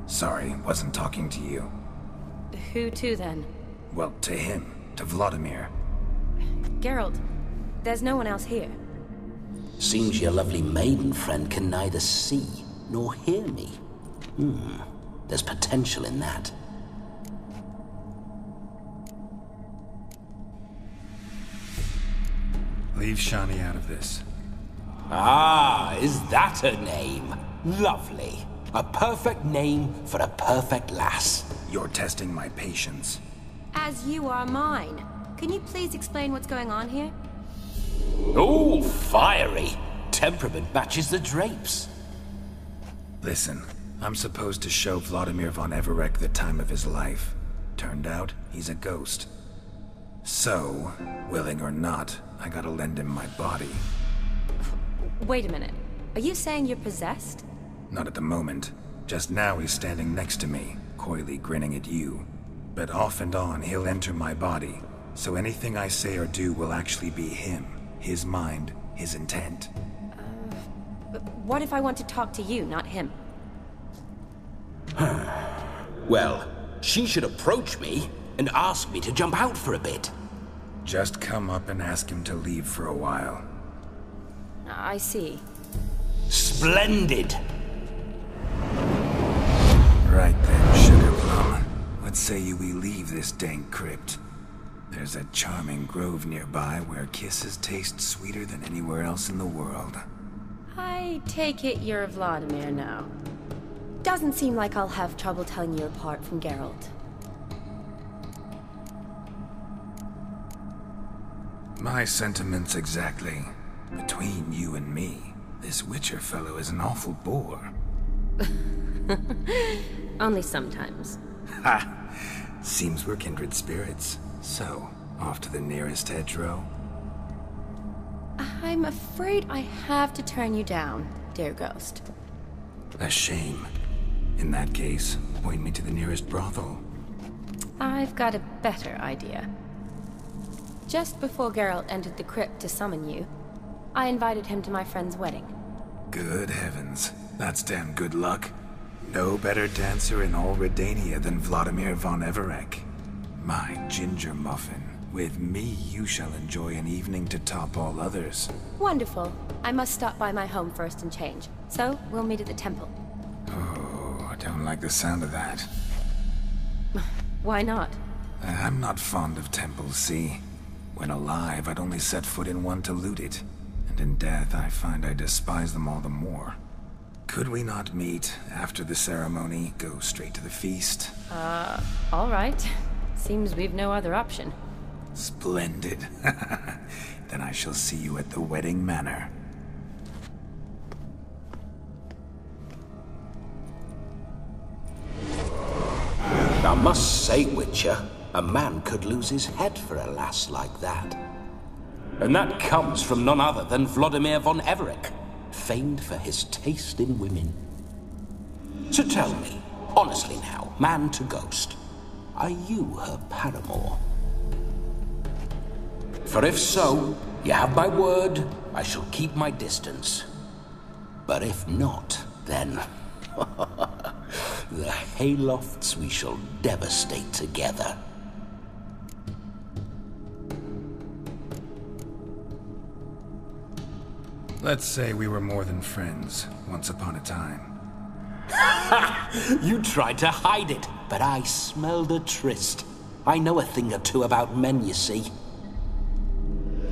S3: Sorry, wasn't talking to you.
S6: Who to then?
S3: Well, to him. To Vladimir.
S6: Geralt, there's no one else here.
S12: Seems your lovely maiden friend can neither see nor hear me. There's potential in that.
S3: Leave Shani out of this.
S13: Ah, is that a name? Lovely. A perfect name for a perfect lass.
S3: You're testing my patience.
S6: As you are mine. Can you please explain what's going on here?
S13: Oh, fiery. Temperament matches the drapes.
S3: Listen, I'm supposed to show Vladimir von Everec the time of his life. Turned out, he's a ghost. So, willing or not, I gotta lend him my body.
S6: Wait a minute. Are you saying you're possessed?
S3: Not at the moment. Just now he's standing next to me, coyly grinning at you. But off and on, he'll enter my body. So anything I say or do will actually be him. His mind, his intent.
S6: But what if I want to talk to you, not him?
S13: Well, she should approach me and ask me to jump out for a bit.
S3: Just come up and ask him to leave for a while.
S6: I see.
S13: Splendid!
S3: Right then, Sugar Plum. What say you we leave this dank crypt? There's a charming grove nearby where kisses taste sweeter than anywhere else in the world.
S6: I take it you're Vladimir now. Doesn't seem like I'll have trouble telling you apart from Geralt.
S3: My sentiments exactly. Between you and me, this Witcher fellow is an awful bore.
S6: Only sometimes.
S3: Ha! Seems we're kindred spirits. So, off to the nearest hedgerow?
S6: I'm afraid I have to turn you down, dear ghost.
S3: A shame. In that case, point me to the nearest brothel.
S6: I've got a better idea. Just before Geralt entered the crypt to summon you, I invited him to my friend's wedding.
S3: Good heavens. That's damn good luck. No better dancer in all Redania than Vladimir von Everec. My ginger muffin. With me, you shall enjoy an evening to top all others.
S6: Wonderful. I must stop by my home first and change. So, we'll meet at the temple.
S3: Oh, I don't like the sound of that.
S6: Why not?
S3: I'm not fond of temples, see? When alive, I'd only set foot in one to loot it. And in death, I find I despise them all the more. Could we not meet after the ceremony, go straight to the feast?
S6: All right. Seems we've no other option.
S3: Splendid. Then I shall see you at the wedding manor.
S13: I must say, Witcher, a man could lose his head for a lass like that. And that comes from none other than Vladimir von Everec, famed for his taste in women. So tell me, honestly now, man to ghost, are you her paramour? For if so, you have my word, I shall keep my distance. But if not, then the haylofts we shall devastate together.
S3: Let's say we were more than friends, once upon a time.
S13: You tried to hide it, but I smelled a tryst. I know a thing or two about men, you see.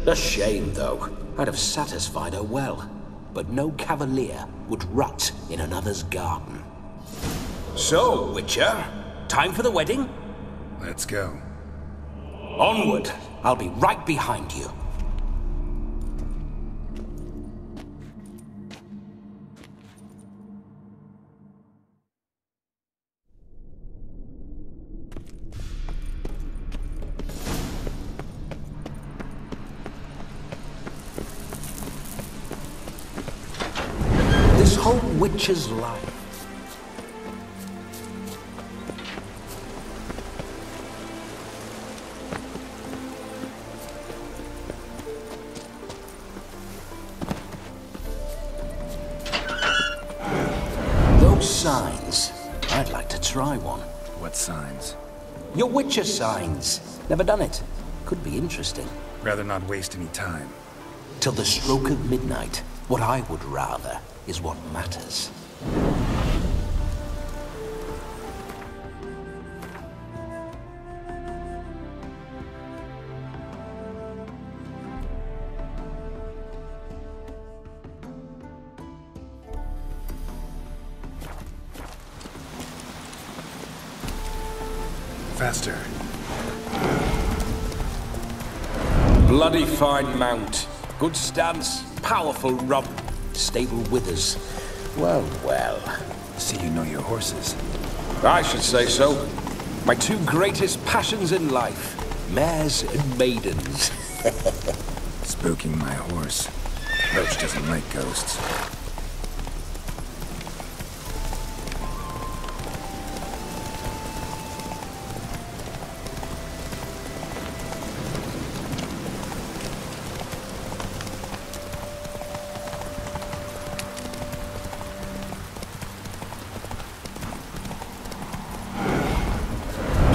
S13: A shame, though. I'd have satisfied her well. But no cavalier would rot in another's garden. So, Witcher, time for the wedding?
S3: Let's go.
S13: Onward. I'll be right behind you. This whole Witcher's life. Those signs, I'd like to try one.
S3: What signs?
S13: Your Witcher signs. Never done it. Could be interesting.
S3: Rather not waste any time.
S13: Till the stroke of midnight, what I would rather is what matters.
S3: Faster.
S13: Bloody fine mount. Good stance, powerful rump, stable withers. Well, well.
S3: See you know your horses.
S13: I should say so. My two greatest passions in life. Mares and maidens.
S3: Spooking my horse. Roach doesn't like ghosts.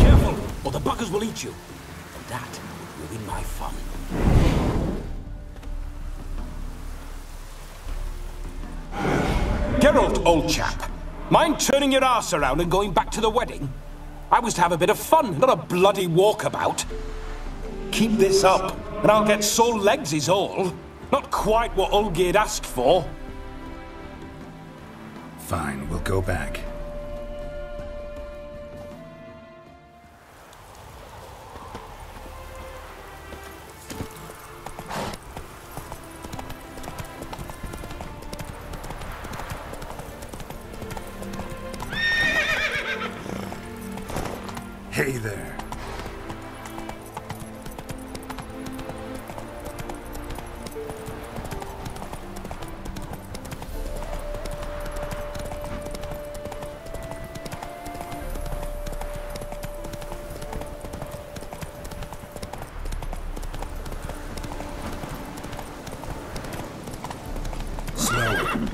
S13: Careful, or the buggers will eat you. And that will ruin my fun. Geralt, old chap. Mind turning your arse around and going back to the wedding? I was to have a bit of fun, not a bloody walkabout. Keep this up, and I'll get sore legs is all. Not quite what Olgerd asked for.
S3: Fine, we'll go back. Hey there. Slower.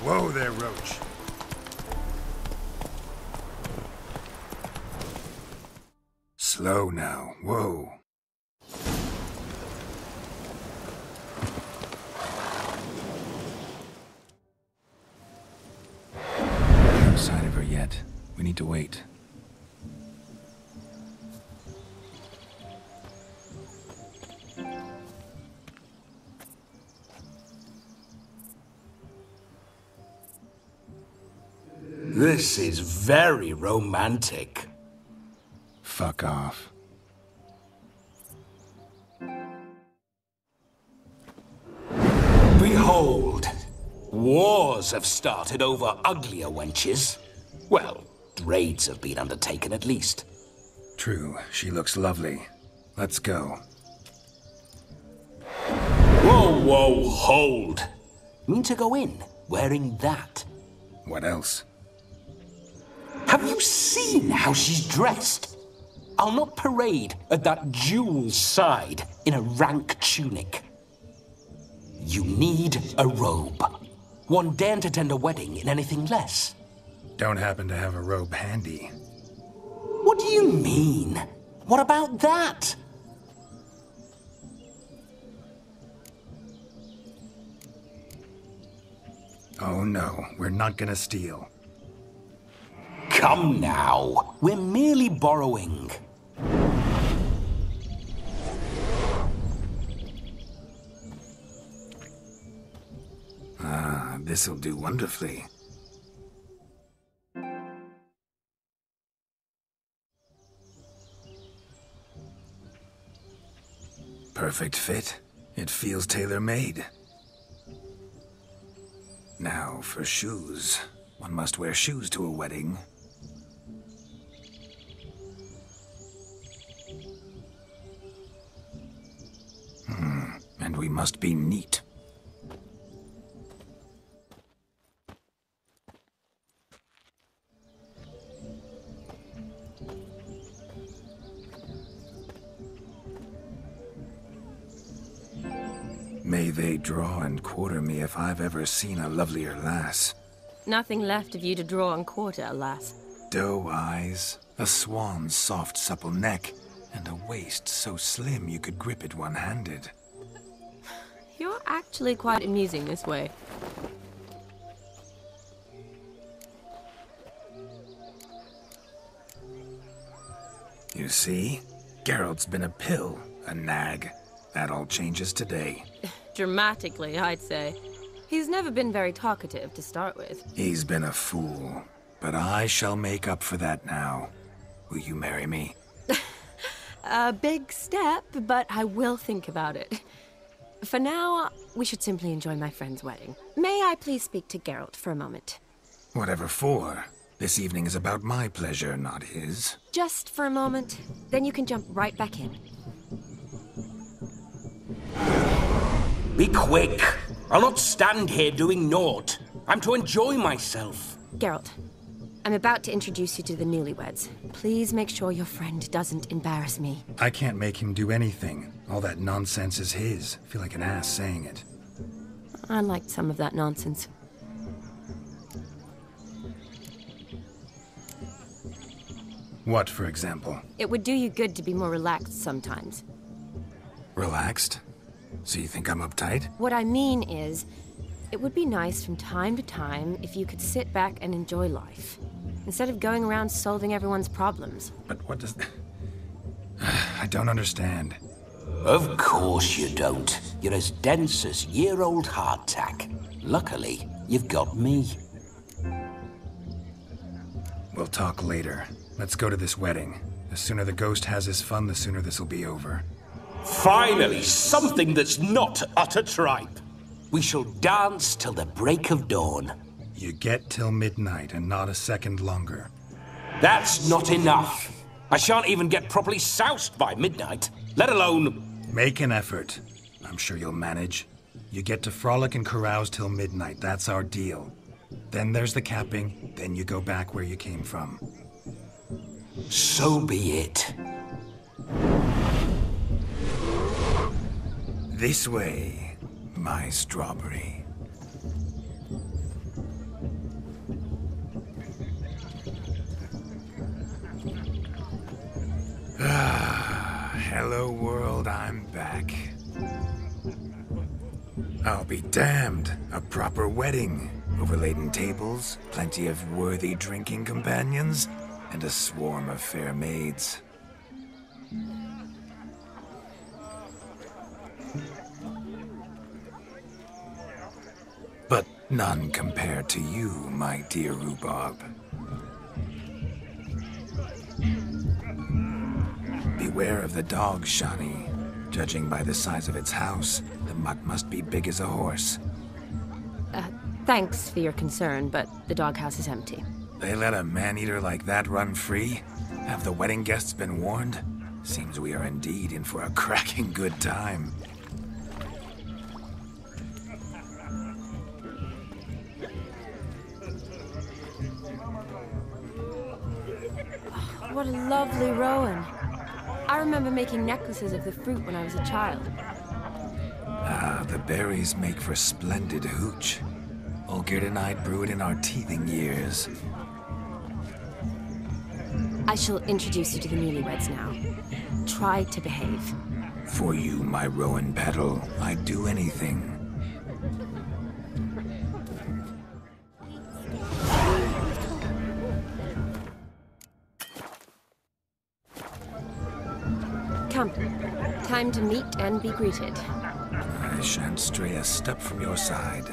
S3: Whoa there, Roach. Slow now. Whoa. No sign of her yet. We need to wait.
S13: This is very romantic.
S3: Fuck off.
S13: Behold, wars have started over uglier wenches. Well, raids have been undertaken at least.
S3: True, she looks lovely. Let's go.
S13: Whoa, whoa, hold. Mean to go in wearing that?
S3: What else?
S13: Have you seen how she's dressed? I'll not parade at that jewel's side in a rank tunic. You need a robe. One daren't attend a wedding in anything less.
S3: Don't happen to have a robe handy.
S13: What do you mean? What about that?
S3: Oh no, we're not gonna steal.
S13: Come now, we're merely borrowing.
S3: Ah, this'll do wonderfully. Perfect fit. It feels tailor-made. Now for shoes. One must wear shoes to a wedding. And we must be neat. May they draw and quarter me if I've ever seen a lovelier lass.
S6: Nothing left of you to draw and quarter, alas.
S3: Doe eyes, a swan's soft supple neck, and a waist so slim you could grip it one-handed.
S6: You're actually quite amusing this way.
S3: You see? Geralt's been a pill, a nag. That all changes today.
S6: Dramatically, I'd say. He's never been very talkative to start with.
S3: He's been a fool, but I shall make up for that now. Will you marry me?
S6: A big step, but I will think about it. For now, we should simply enjoy my friend's wedding. May I please speak to Geralt for a moment?
S3: Whatever for. This evening is about my pleasure, not his.
S6: Just for a moment, then you can jump right back in.
S13: Be quick! I'll not stand here doing naught. I'm to enjoy myself.
S6: Geralt, I'm about to introduce you to the newlyweds. Please make sure your friend doesn't embarrass me.
S3: I can't make him do anything. All that nonsense is his. I feel like an ass saying it.
S6: I liked some of that nonsense.
S3: What, for example?
S6: It would do you good to be more relaxed sometimes.
S3: Relaxed? So you think I'm uptight?
S6: What I mean is, it would be nice from time to time if you could sit back and enjoy life, instead of going around solving everyone's problems.
S3: But what does... I don't understand.
S13: Of course you don't. You're as dense as year-old hardtack. Luckily, you've got me.
S3: We'll talk later. Let's go to this wedding. The sooner the ghost has his fun, the sooner this'll be over.
S13: Finally, something that's not utter tripe. We shall dance till the break of dawn.
S3: You get till midnight and not a second longer.
S13: That's not enough. I shan't even get properly soused by midnight, let alone...
S3: Make an effort. I'm sure you'll manage. You get to frolic and carouse till midnight. That's our deal. Then there's the capping. Then you go back where you came from.
S13: So be it.
S3: This way, my strawberry. Hello world, I'm back. I'll be damned. A proper wedding. Overladen tables, plenty of worthy drinking companions, and a swarm of fair maids. But none compared to you, my dear rhubarb. Beware of the dog, Shani. Judging by the size of its house, the mutt must be big as a horse.
S6: Thanks for your concern, but the doghouse is empty.
S3: They let a man-eater like that run free? Have the wedding guests been warned? Seems we are indeed in for a cracking good time.
S6: What a lovely rowan. I remember making necklaces of the fruit when I was a child.
S3: Ah, the berries make for splendid hooch. Olgerd and I brewed in our teething years.
S6: I shall introduce you to the newlyweds now. Try to behave.
S3: For you, my rowan petal, I'd do anything.
S6: Come. Time to meet and be greeted.
S3: I shan't stray a step from your side.